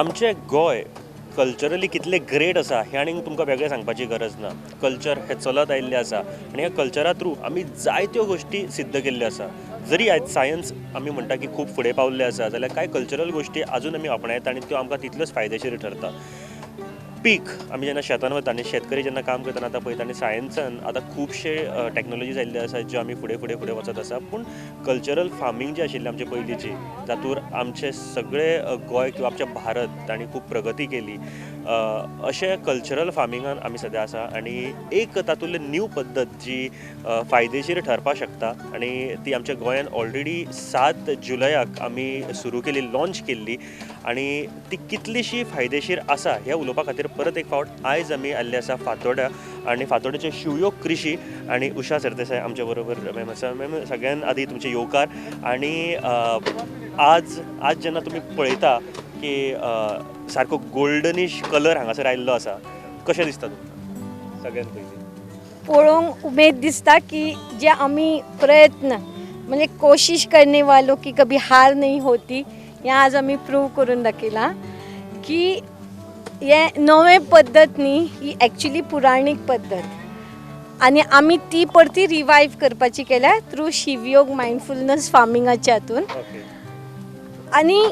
आमचें गोंय कल्चरली कितले ग्रेट आसा हें आनीक तुमकां वेगळें सांगपाची गरज ना. कल्चर हें चलत आयिल्लें आसा आनी ह्या कल्चरा थ्रू आमी जायत्यो गोश्टी सिद्ध केल्ल्यो आसा. जरी आयज सायन्स आमी म्हणटा की खूब फुडें पावल्लें आसा जाल्यार कांय कल्चरल गोश्टी आजून आमी आपणायता आनी त्यो आमकां तितल्योच फायदेशीर ठरता. पीक आमी जेन्ना शेतान वता आनी शेतकरी जेन्ना काम करतना आतां पळयता आनी सायन्सान आतां खुबशे टॅक्नोलॉजीज आयिल्ले आसा ज्यो आमी फुडें फुडें फुडें वचत आसा. पूण कल्चरल फार्मींग जी आशिल्ली आमची पयलींची जातूंत आमचे सगळे गोंय किंवा आमचें भारत तांणी खूब प्रगती केली. अशें कल्चरल फार्मिंगान आमी सद्या आसा आनी एक तातूंतली न्यू पद्दत जी फायदेशीर ठरपाक शकता आनी ती आमच्या गोंयान ऑलरेडी 7 जुलयाक आमी सुरू केली, लॉन्च केल्ली आनी ती कितलीशी फायदेशीर आसा हें उलोवपा खातीर परत एक फावट आयज आमी आयिल्ले आसा फातोड्या आनी फातोड्याचे शिवयोग कृशी आनी उशा सरदेसाय आमच्या बरोबर मॅम आसा. मॅम सगळ्यान आदी तुमचे येवकार आनी आज जेन्ना तुमी पळयता की सारको गोल्डनीश कलर हांगासर आयिल्लो आसा, कशें दिसता तुमकां सगळ्यान पयलीं? पळोवंक उमेद दिसता की जे आमी प्रयत्न म्हणजे कोशिश करने वालों की कभी हार नहीं होती हे आज आमी प्रूव करून दाखयला की हे नवे पद्दत न्ही, ही एक्चुली पुराणीक पद्दत आनी आमी ती परती रिवायव करपाची केल्या थ्रू शिवयोग मायंडफुलनस फार्मिंगाच्या हातून. आनी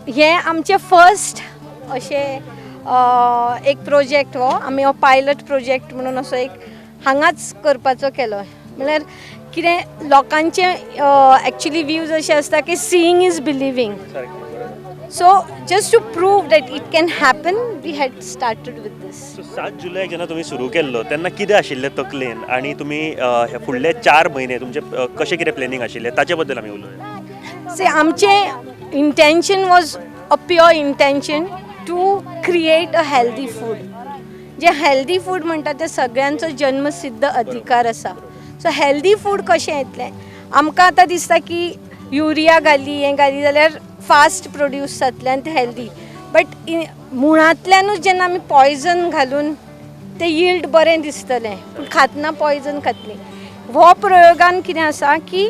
हे आमचे फर्स्ट अशें एक प्रोजेक्ट हो आमी हो पायलट प्रोजेक्ट म्हणून असो एक हांगाच करपाचो केलो. म्हळ्यार कितें लोकांचे एक्चुली व्यूज अशे आसता की seeing is believing. So just to prove that it can happen we had started with this. 7 जुलयाक जेन्ना तुमी सुरू केल्लो तेन्ना कितें आशिल्लें तकलेन आनी तुमी हे फुडले 4 म्हयने तुमचे कशें कितें प्लॅनिंग आशिल्लें ताचे बद्दल आमी उलोवया. से आमचें intention was a pure intention to create a healthy food. जे हेल्दी फूड म्हणटा ते सगळ्यांचो जन्मसिद्ध अधिकार आसा. सो हेल्दी फूड कशें येतलें? आमकां आतां दिसता की युरिया घाली हें घाली जाल्यार फास्ट प्रोड्यूस जातलें आनी तें हेल्दी. बट मुळांतल्यानूच जेन्ना आमी पॉयजन घालून तें यील्ड बरें दिसतलें पूण खातना पॉयजन खातलीं. हो प्रयोगान कितें आसा की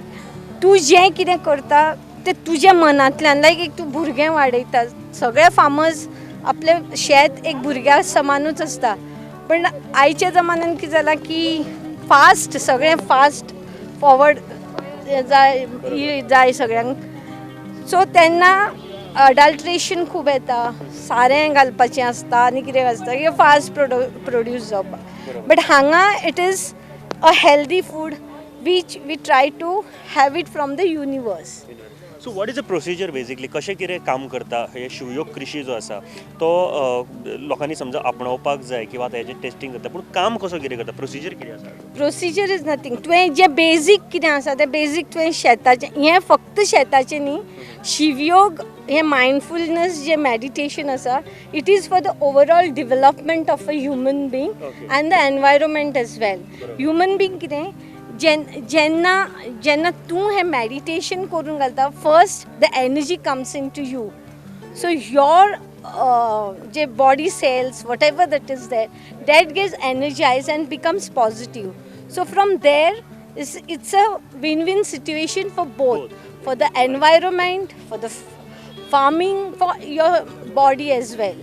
तूं जें कितें करता तें तुज्या मनांतल्यान लायक एक तूं भुरगें वाडयता. सगळे फार्मर्स आपलें शेत एक भुरग्या समानूच आसता पण आयच्या जमान्यान कितें जालां की फास्ट सगळें फास्ट फॉवर्ड जाय सगळ्यांक. सो तेन्ना अडल्ट्रेशन खूब येता, सारें घालपाचें आसता आनी कितें आसता की फास्ट प्रोड्यूस जावपाक. बट हांगा it is a healthy food which we try to have it from the universe. So what is a procedure basically? कशें कितें काम करता हे शिवयोग कृशी जो आसा तो लोकांनी समजा आपणावपाक जाय किंवा हेजें टेस्टिंग करता पूण काम कसो कितें करता? प्रोसिजर कितें आसा? Procedure is nothing. तुवें जें बेजीक कितें आसा तें बेजीक तुवें शेताचें हें फक्त शेताचें न्ही. शिवयोग हें मायंडफुलनस जें मॅडिटेशन आसा it is for the overall development of a human being and the environment as well. Human being कितें जेन्ना तूं हें मॅडिटेशन करून घालता first the energy comes in to you. So your जे body cells whatever that is there that gets energize and becomes positive. So from there it's a win-win situation for both, for the environment, for the farming, for your body as well,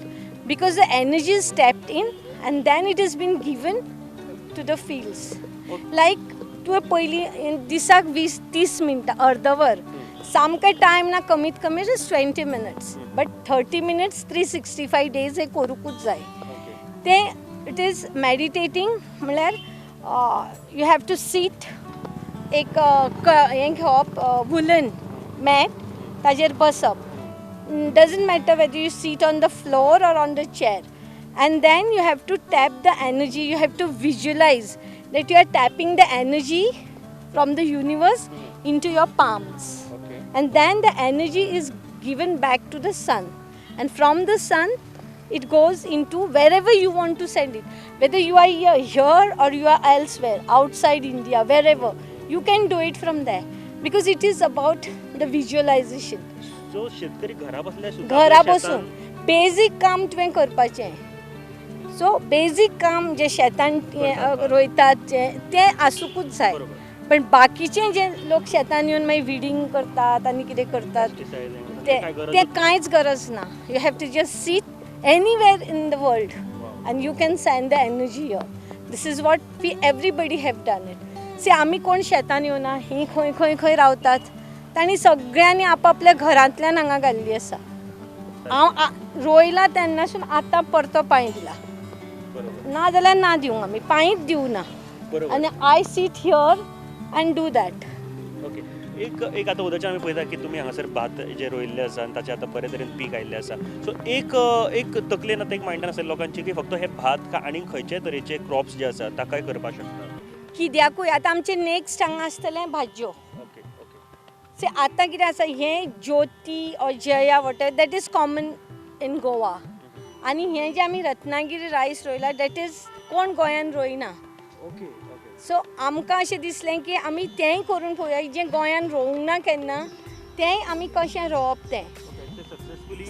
because the energy is tapped in and then it has been given to the fields. Like तुवें पयलीं दिसाक 20-30 मिनटां अर्दवर सामकें time ना, कमीत कमी just 20 minutes but 30 minutes 365 days हे करूंकूच जाय. तें इट इज मेडिटेटींग म्हळ्यार यू हॅव टू सीट एक हें घेवप वुलन मॅट ताजेर बसप. Doesn't matter whether you seat on the floor or on the chair and then you have to tap the energy. You have to visualize that you are tapping the energy from the universe into your palms. And then the energy is given back to the sun, and from the sun it goes into wherever you want to send it, whether you are here or you are elsewhere outside India, wherever you can do it from there, because it is about the visualization. So शेतकरी घरा बसून basic काम तुवें करपाचें. So basic काम जे शेतान रोयतात तें आसूंकूच जाय. पण बाकीचें जे लोक शेतान येवन मागीर विडींग करतात आनी कितें करतात काय गरज ते कांयच गरज ना. You have to just sit anywhere in the world and you can send the energy here. This is what we everybody have done it. See आमी कोण शेतान येवना, ही खंय खंय खंय रावतात. तांणी सगळ्यांनी आपापल्या घरांतल्यान हांगा घाल्ली आसा. हांव रोयला तेन्नासून आतां परतो पांय दिला. बरोबर ना जाल्यार ना दिवंक आमी पांयच दिवं ना. बरोबर. आनी I sit here and do that. Okay. एक आतां उदोवचें आमी पळयता की तुमी हांगासर भात जे रोयल्ले आसा आनी ताचें आतां बरे तरेन पीक आयिल्लें आसा. सो एक तकलेन आतां एक मायंडान आसलें लोकांची की फक्त हे भात काय आनीक खंयचे तरेचे क्रॉप्स जे आसा ताकाय करपाक शकता. कित्याकूय आतां आमचें नेक्स्ट हांगा आसतलें भाज्यो. Okay okay. से आतां कितें आसा हें Jyoti or Jaya water that is common in Goa. आनी हें जें आमी रत्नागिरी रायस रोयला दॅट इज कोण गोंयान रोयना. Okay okay. सो आमकां अशें दिसलें की आमी तेंय करून पळोवया जें गोंयान रोवंक ना केन्ना तेंय आमी कशें रोवप तें.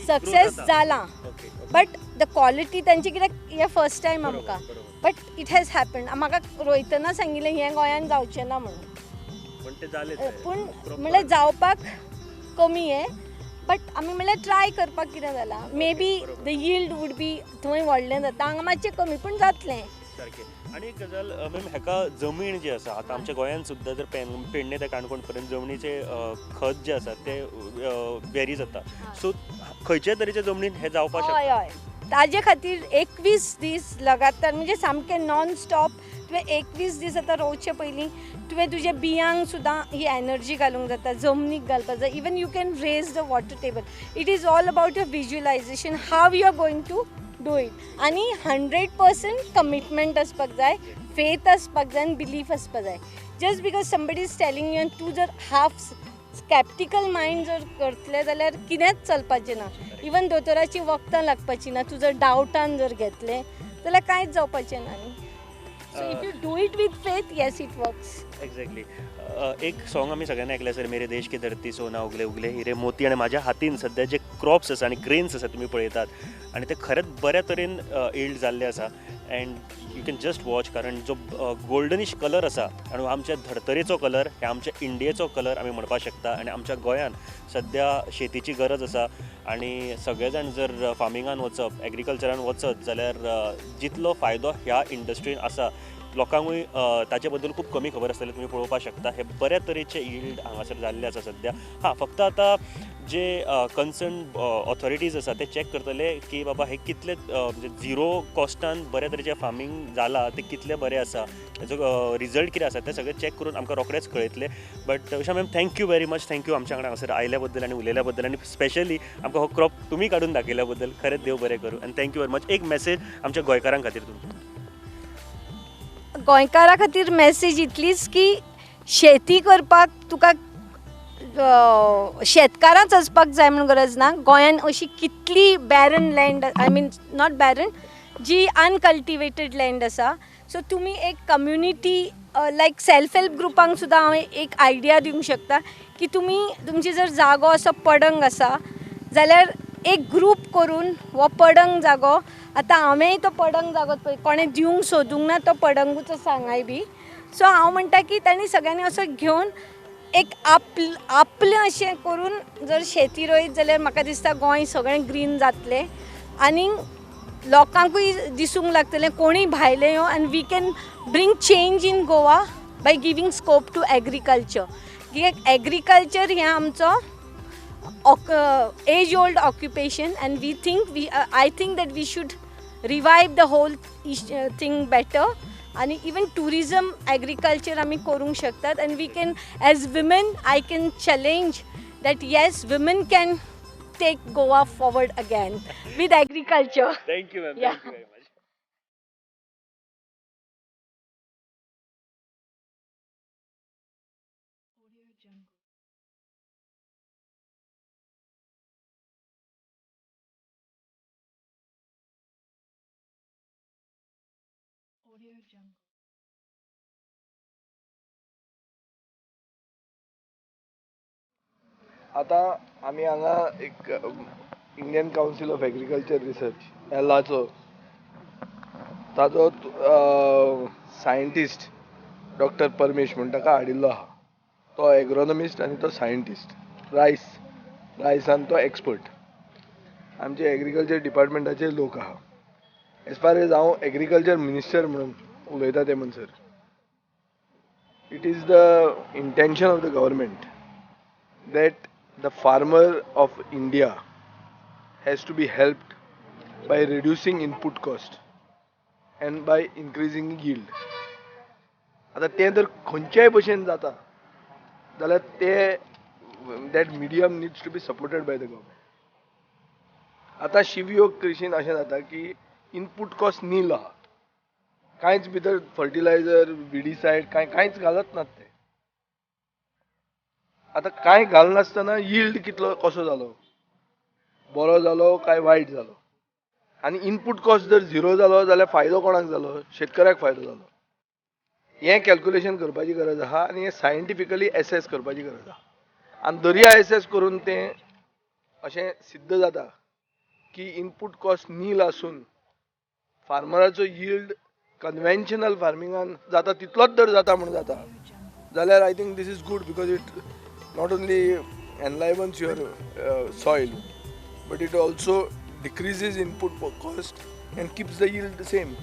सक्सेस जालां. बट द क्वॉलिटी तांची कित्याक हें फर्स्ट टायम आमकां. But it has happen. म्हाका रोयतना सांगिल्लें हें गोंयान जावचें ना म्हणून. पण ते जालें. पूण म्हणल्यार जावपाक कमी हें. बट आमी म्हणल्यार ट्राय करपाक कितें जालां. May be the yield would be थंय व्हडलें जाता हांगा मातशें कमी पूण जातलें. सारकें. आनी एक गजाल मॅम हेका जमीन जी आसा आतां आमच्या गोंयांत सुद्दां जर पेडणे ते काणकोण पर्यंत जमनीचे खत जे आसा ते वेरी जाता. सो खंयचे तरेच्या जमनीन हें जावपाक शकता. हय हय. ताजे खातीर 21 दीस लगातार म्हणजे सामकें नॉन स्टॉप तुवें 21 दीस आतां रोवचे पयलीं तुवें तुज्या बियांक सुद्दां ही एनर्जी घालूंक जाता. जमनीक घालपाक जाय. Even you can raise the water table. It is all about your visualisation how you are going to do it. आनी 100% कमिटमेंट आसपाक जाय, फेथ आसपाक जाय आनी बिलीफ आसपाक जाय. Just because somebody is telling you आनी तूं जर हाफ स्कॅप्टिकल मायंड जर करतलें जाल्यार कितेंच चलपाचें ना. इवन दोतोराची वखदां लागपाची ना. तूं जर डावटान जर घेतलें जाल्यार कांयच जावपाचें ना न्ही. So if you do it with faith yes it works. Exactly. एक सॉंग आमी सगळ्यांनी ऐकलें सर मेरे देश की धरती सोना उगले उगले हिरे मोती. आणि माझ्या हातीन सध्या जे क्रॉप्स आसा आनी ग्रेन्स आसा तुमी पळयतात आनी ते खरेंच बऱ्या तरेन इल्ड जाल्ले आसा. And you can just watch. कारण जो गोल्डनिश कलर आसा आनी आमच्या धर्तरेचो कलर हे आमच्या इंडियेचो कलर आमी म्हणपाक शकता. आनी आमच्या गोंयान सद्या शेतीची गरज आसा. आनी सगळे जाण जर फार्मिंगान वचप एग्रीकल्चरान वचत जाल्यार जितलो फायदो ह्या इंडस्ट्रीन आसा लोकांकूय ताचे बद्दल खूब कमी खबर आसतलें तुमी पळोवपाक शकता. हे बऱ्या तरेचे इल्ड हांगासर जाल्ले आसा सद्या. फक्त आतां जे कन्सर्न ऑथॉरिटीज आसा ते चॅक करतले की बाबा हे कितले म्हणजे झिरो कॉस्टान बऱ्या तरेचें फार्मींग जालां ते कितले बरें आसा. हेजो रिजल्ट कितें आसा ते सगळें चॅक करून आमकां रोखडेंच कळयतले. But Usha ma'am thank you very much. Thank you आमच्या वांगडा हांगासर आयल्या बद्दल आनी उलयल्या बद्दल आनी स्पेशली आमकां हो क्रॉप तुमी काडून दाखयल्या बद्दल खरेंच देव बरें करूं. आनी थँक्यू व्हेरी मच. एक मेसेज आमच्या गोंयकारां खातीर तुमची. गोंयकारा खातीर मॅसेज इतलीच की शेती करपाक तुका शेतकारांच आसपाक जाय म्हणून गरज ना. गोंयान अशी कितली barren land I mean not barren जी अनकल्टिवेटेड लँड आसा. सो तुमी एक कम्युनिटी लायक सेल्फ हेल्प ग्रुपांक सुद्दां हांव एक आयडिया दिवंक शकता की तुमी तुमची जर जागो असो पडंग आसा जाल्यार एक ग्रूप करून हो पडंग जागो आतां हांवेंय तो पडंग जागो पळय कोणें दिवंक सोदूंक ना तो पडंगूच सांगाय बी. सो हांव म्हणटा की तांणी सगळ्यांनी असो घेवन एक आपलें अशें करून जर शेती रोयत जाल्यार म्हाका दिसता गोंय सगळें ग्रीन जातलें. आनी लोकांकूय दिसूंक लागतलें कोणीय भायले येवं आनी we can bring change in Goa by giving scope to agriculture. कित्याक एग्रीकल्चर हें आमचो age old occupation and I think that we should revive the whole thing better. And even tourism agriculture आमी करूंक शकतात. And we can as women I can challenge that yes women can take Goa forward again with agriculture. Thank you ma'am. Yeah. Thank you very much. आता आमी हांगा एक Indian council of agriculture research एलाचो ताजो scientist doctor परमेश म्हण ताका हाडिल्लो आहा. तो एग्रोनॉमिस्ट आनी तो सायंटिस्ट रायस रायसान तो एक्सपर्ट. आमचे एग्रीकल्चर डिपार्टमेंटाचे लोक आहा. एज फार एज हांव एग्रीकल्चर मिनिस्टर म्हणून उलयता ते म्हणसर, it is the intention of the government that the farmer of India has to be helped by reducing input cost and by increasing yield. आता ते जर खंयच्याय भशेन जाता जाल्यार ते that medium needs to be supported by the government. आता शिवयोग कृषीन अशें जाता की इनपूट कॉस्ट नील आहा. कांयच भितर फर्टिलायझर विडीसायड कांयच घालत नात ते. आता कांय घालनासतना यील्ड कितलो कसो जालो, बरो जालो काय वायट जालो. आनी इनपूट कॉस्ट जर झिरो जालो जाल्यार फायदो कोणाक जालो? शेतकऱ्याक फायदो जालो. हें कॅल्क्युलेशन करपाची गरज आहा आनी हें सायंटिफिकली एसेस करपाची गरज आहा. आनी दर्या एसेस करून तें अशें सिद्ध जाता की इनपूट कॉस्ट नील आसून फार्मराचो यील्ड कन्वेन्शनल फार्मिंगान जाता तितलोच जर जाता म्हणून जाता जाल्यार I think this is good, because it not only enlivens your soil but it also decreases input cost and keeps the yield same.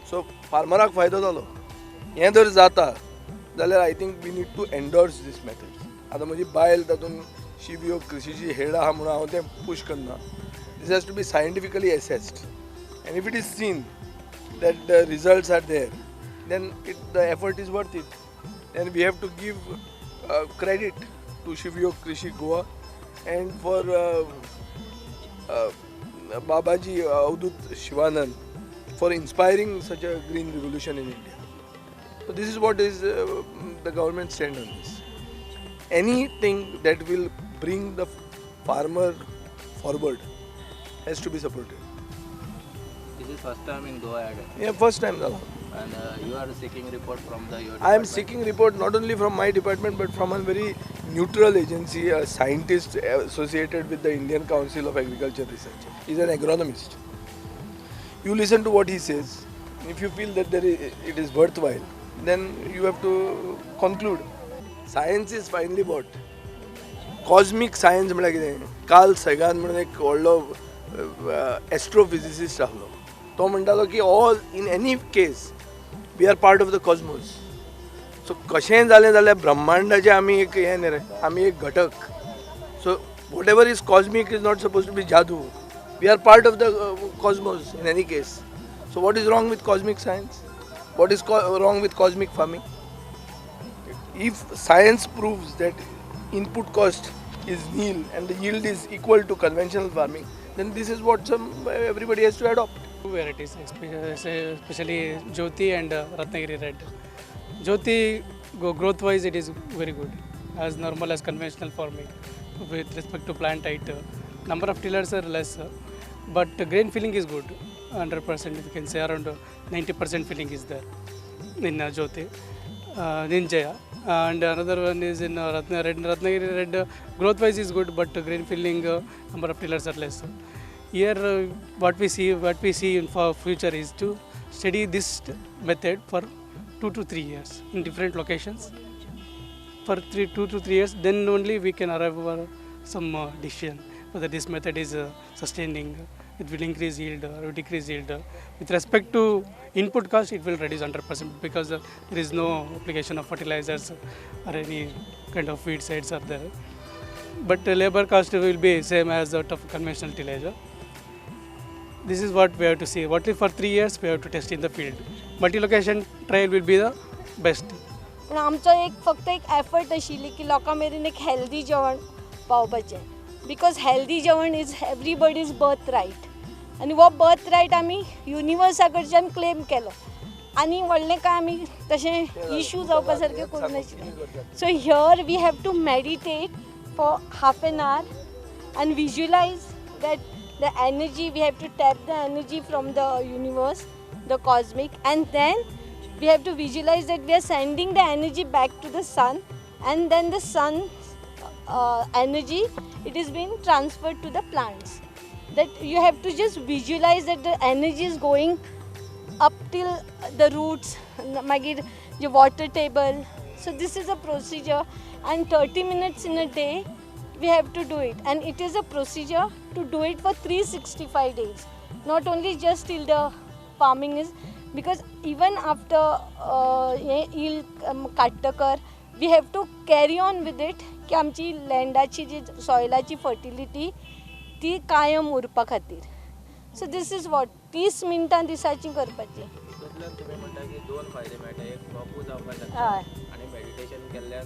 So फार्मराक फायदो जालो. हें जर जाता जाल्यार I think we need to endorse this method. आतां म्हजी बायल तातूंत शिवयोग कृषीची हेड आहा म्हणून हांव तें पुश करना. This has to be scientifically assessed and if it is seen that the results are there, then the effort is worth it. And we have to give credit to Shivyog Krishi Goa and for Babaji Avdut Shivanand for inspiring such a green revolution in India. So this is what is the government stand on this. Anything that will bring the farmer forward has to be supported. This is first time in Goa, I guess. Yeah, first time Zala. And you are seeking report from the your I am department. seeking report not only from my department but from a very neutral agency, a scientist associated with the Indian Council of Agriculture Research. He is an agronomist. You listen to what he says. If you feel that it is worthwhile, then you have to conclude. Science is finally what? Cosmic science म्हळ्यार कितें? Carl सॅगन म्हणून एक व्हडलो astrophysicist आसलो. तो म्हणटालो की all in any case we are part of the cosmos. So कशेंय जालें जाल्यार ब्रह्मांडाचे आमी एक हें न्ही रे, आमी एक घटक. So whatever is cosmic is not suppose to be जादू. We are part of the cosmos in any case. So what is wrong with cosmic science? What is wrong with cosmic farming? If science proves that input cost is nil and the yield is equal to conventional farming, then this is what everybody has to adopt. Two varieties, especially Jyoti and Ratnagiri Red. Jyoti, growth wise, it is very good, as normal as conventional farming. With respect to plant height, number of tillers are less, but grain filling is good. 100%, you can say around 90% filling is there in Jyoti. In Jaya. And another one is in Ratnagiri Red. Growth wise is good, but grain filling, number of tillers are less. Here what we see in for future is to study this method for 2 to 3 years in different locations. For 2 to 3 years, then only we can arrive over some decision whether this method is sustaining, it will increase yield or decrease yield. With respect to input cost, it will reduce 100% because there is no application of fertilizers or any kind of weedicides are there. But labor cost will be same as that of conventional tillage. This is what we have to see. What if for 3 years we have to test in the field. Multi-location trial will be the best. पण आमचो फक्त एक effort आशिल्ली की लोकां मेरेन एक healthy जेवण पावपाचें. बिकॉज हेल्दी जेवण इज एवरीबडीज बर्थ रायट. आनी हो बर्थ रायट आमी युनिवर्सा कडच्यान क्लेम केलो आनी व्हडलें काय आमी तशें इशू जावपा सारकें करूं नाशिल्लें. So here we have to meditate for half an hour and visualize that the energy, we have to tap the energy from the universe, the cosmic, and then we have to visualize that we are sending the energy back to the sun, and then the sun's energy, it is being transferred to the plants. That you have to just visualize that the energy is going up till the roots, magir the water table. So this is a procedure, and 30 minutes in a day we have to do it, and it is a procedure to do it for 365 days, not only just till the farming is, because even after yield काडटकर we have to carry on with it की आमची लँडाची जी सॉयलाची fertility ती कायम उरपा खातीर. So this is what 30 मिनटां दिसाची करपाची. तितूंतल्यान तुमी म्हणटा की दोन फायदे मेळटा, एक प्रॉपर जावपाक हय. शकता आनी मेडिटेशन केल्ल्यान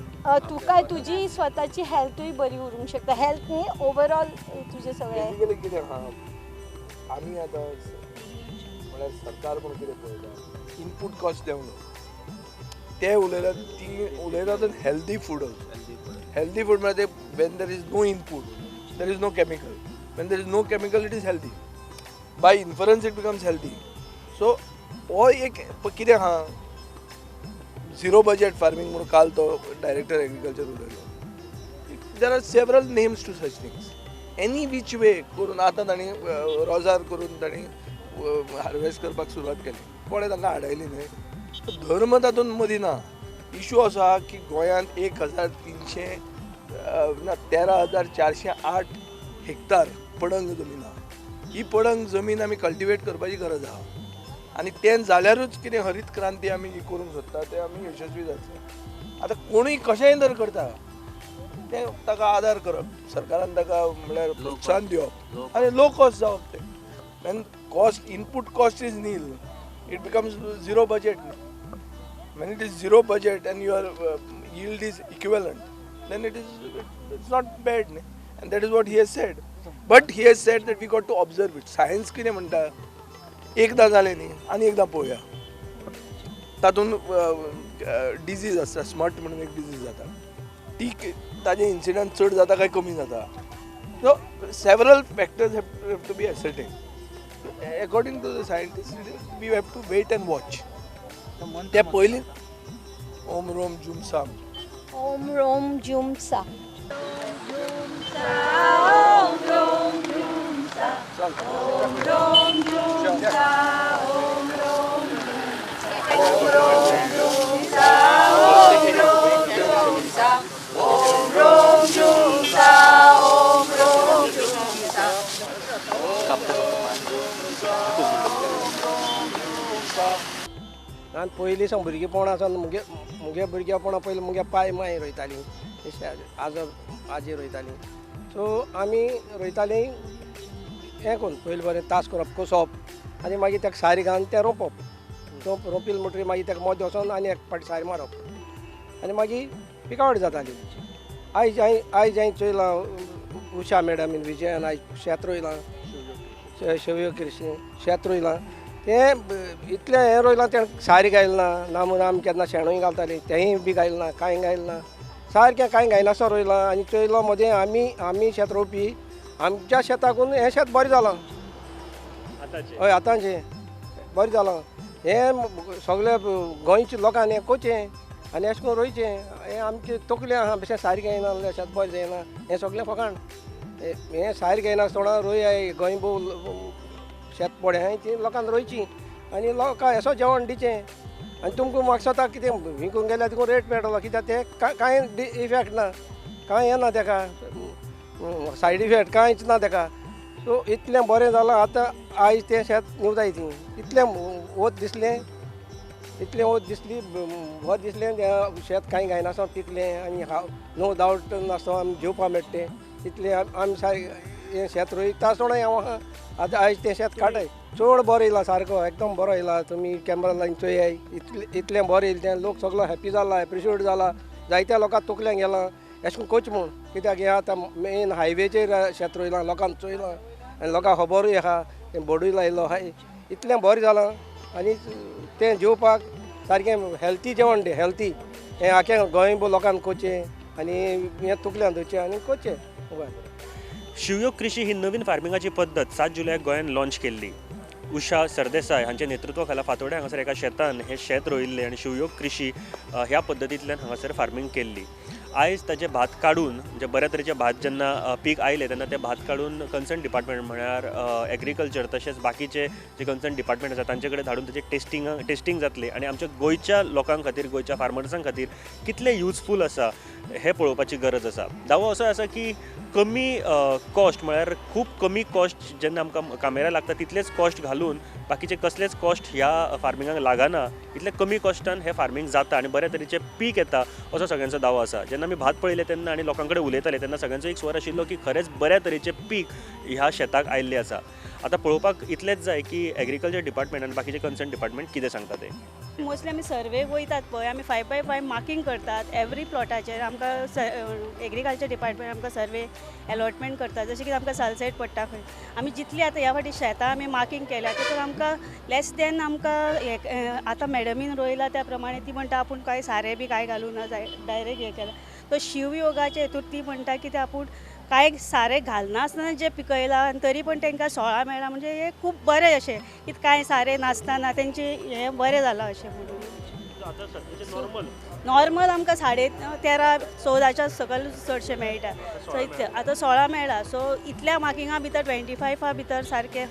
तुका तुजी स्वताची हेल्थूय बरी उरूंक शकता. हेल्थ न्ही ओवरऑल तुजें सगळें. बेसिकली कितें आहा, आमी आतां म्हळ्यार सरकार पूण कितें पळयता, इनपूट कॉस्ट देंवलो ते उलयतात, ती उलयतात हेल्दी फूड. हेल्दी फूड म्हळ्यार ते when there is no input there is no chemical. When there is no chemical it is healthy. By inference it becomes healthy. So हो एक कितें आहा, झिरो बजेट फार्मींग म्हणून काल तो डायरेक्टर एग्रीकल्चर उलयलो. There are several names to such things. Any which way करून आतां तांणी रोजार करून तांणी हार्वेस्ट करपाक सुरवात केली. कोणें तांकां हाडयली न्हय. धर्म तातूंत मदीं ना. इशू असो आहा की गोंयांत 1308 हेक्टर पडंग जमीन आहा. ही पडंग जमीन आमी कल्टिवेट करपाची गरज आहा, आनी तें जाल्यारूच कितें हरीत क्रांती आमी ही करूंक सोदता तें आमी यशस्वी जातले. आतां कोणूय कशेंय जर करता तें ताका आदार करप, सरकारान ताका म्हळ्यार प्रोत्साहन दिवप आनी लो कॉस्ट जावप. तें when cost input cost is nil it becomes zero budget. When it is zero budget and your yield is equivalent, then it's not bad. And that is what he has said. But he has said that we got to observe it. Science कितें म्हणटा, एकदां जालें न्ही आनी एकदां पळोवया. तातूंत disease आसता, स्मट म्हणून एक डिजीज जाता, ती ताजें इन्सिडंट चड जाता काय कमी जाता. So several factors have to be ascertained. According to the scientists, we have to wait and watch. त्या पयलीं ओम रोम जुम साम. ओम रोम जुम सा. हांवें पयलीं सावन भुरगेपणासान मुगे भुरगेपणा पयलीं मुगे पाय माय रोयतालीं, आजी रोयतालीं. सो आमी रोयतालीं हें करून पयलीं बरें तास करप, कसप आनी मागीर ताका सारी घालून तें रोंपप. रोंपिल म्हणटकीर मागीर ताका मदें वचोन आनी एक फावटी सारी मारप आनी मागीर पिकावट जाताली. आयज हांवें चोयलां उशा मॅडम इन विजयान आयज शेत रोयलां, शौर्य कृष्ण शेत रोयलां. तें इतलें हें रोयलां तें सारी घायलना, नामून आमी केन्ना शेणूय घालतालीं तेंय बी घायलना, कांय घायलना, सारकें कांय घायनासो रोयलां. आनी चोयलो मदें आमी शेत रोवपी, आमच्या शेताकून हें शेत बरें जालां. हय आतांचें बरें जालां. हें सगळे गोंयच्या लोकांनी हें कोचें आनी अशें करून रोयचें. हें आमचें तकलें आहा बेश्टें सारी घायना जाल्यार शेत बरें जायना. हें सगळें फकाण. हें सारी घायना थोडा रोय गोंय भोव शेत पडे हाय ती लोकांक रोयची आनी लोकांक हेसो जेवण दिचें. आनी तुमकां म्हाका स्वता कितें विकूंक गेल्यार तुका रेट मेळटलो, कित्याक तें कांय इफेक्ट ना, कांय येना तेका सायड इफेक्ट कांयच ना तेका. सो इतलें बरें जालां. आतां आयज तें शेत निवताय ती इतलें वत दिसलें, इतलें वत दिसली बरें दिसलें. शेत कांय घायनासो पिकलें आनी नो डावट नासतो आमी जेवपा मेळटा तें. इतलें आमी हें शेत रोयता आसतना हांव आहा. आतां आयज तें शेत काटाय चड बरो येयला, सारको एकदम बरो येयला. तुमी कॅमेरा लायन चोयाय इतलें बरें येयलें तें. लोक सगळो हॅप्पी जाला, एप्रिशिएट जाला. जायत्या लोकांक तकलें गेलां अशें करून कोच म्हूण, कित्याक हें आतां मेन हायवेचेर शेत रोयलां, लोकांक चोयलां आनी लोकांक खबरूय आहा. तें बोर्डूय लायलो आहाय. इतलें बरें जालां आनी तें जेवपाक सारकें हेल्थी जेवण तें हेल्थी. हें आख्या गोंय लोकांक कोचें आनी हें तकल्यान धरचें आनी कोचें. शिवयोग कृषी ही नवीन फार्मिंगाची पद्दत 7 जुलयाक गोंयांत लॉन्च केल्ली. उषा सरदेसाय हांच्या नेतृत्वा खाला फातोड्या हांगासर एका शेतान हें शेत रोयिल्लें आनी शिवयोग कृषी ह्या पद्दतींतल्यान हांगासर फार्मिंग केल्ली. आयज ताचे भात काडून जे बऱ्या तरेचे भात जेन्ना पीक आयले तेन्ना ते भात काडून कन्सर्न डिपार्टमेंट म्हळ्यार एग्रीकल्चर तशेंच बाकीचे जे कन्सर्न डिपार्टमेंट आसा तांचे कडेन धाडून ताचे टेस्टिंग जातले आनी आमच्या गोंयच्या लोकां खातीर गोंयच्या फार्मर्सां खातीर कितले युजफूल आसा हें पळोवपाची गरज आसा. दावो असो आसा की कमी कॉस्ट म्हळ्यार खूब कमी कॉस्ट जेन्ना आमकां कामेऱ्या लागता तितलेच कॉस्ट घालून बाकीचे कसलेच कॉस्ट ह्या फार्मिंगाक लागना इतले कमी कॉस्टान हें फार्मिंग जाता आनी बऱ्या तरेचें पीक येता असो सगळ्यांचो दावो आसा. जेन्ना आमी भात पळयले तेन्ना आनी लोकां कडेन उलयताले तेन्ना सगळ्यांचो एक स्वर आशिल्लो की खरेंच बऱ्या तरेचें पीक ह्या शेताक आयिल्लें आसा. आतां पळोवपाक इतलेंच जाय की एग्रीकल्चर डिपार्टमेंट आनी बाकीचे कन्सर्न डिपार्टमेंट कितें सांगता ते. मोस्टली आमी सर्वे वयतात पळय आमी 5x5 मार्कींग करतात एवरी प्लॉटाचेर आमकां एग्रीकल्चर डिपार्टमेंट आमकां सर्वे अलॉटमेंट करता जशें की आमकां सालसेट पडटा खंय आमी जितली आतां ह्या फावटी शेतां आमी मार्कींग केल्या तातूंत आमकां लेस देन आमकां आतां मॅडमीन रोयला त्या प्रमाणे ती म्हणटा आपूण कांय सारें बी कांय घालूं ना डायरेक्ट हें केलां. तो शिवयोगाचे हेतून ती म्हणटा की ते आपूण कांय सारें घालनासतना जे पिकयलां आनी तरी पण तांकां सोळा मेळ्ळा म्हणजे हें खूब बरें अशें की कांय सारें नासतना तेंचें हें बरें जालां अशें म्हणून. नॉर्मल आमकां 13-14च्या सकयल चडशें मेळटा सो आतां 16 मेळ्ळा सो इतल्या मार्किंगा भितर 25 भितर सारकें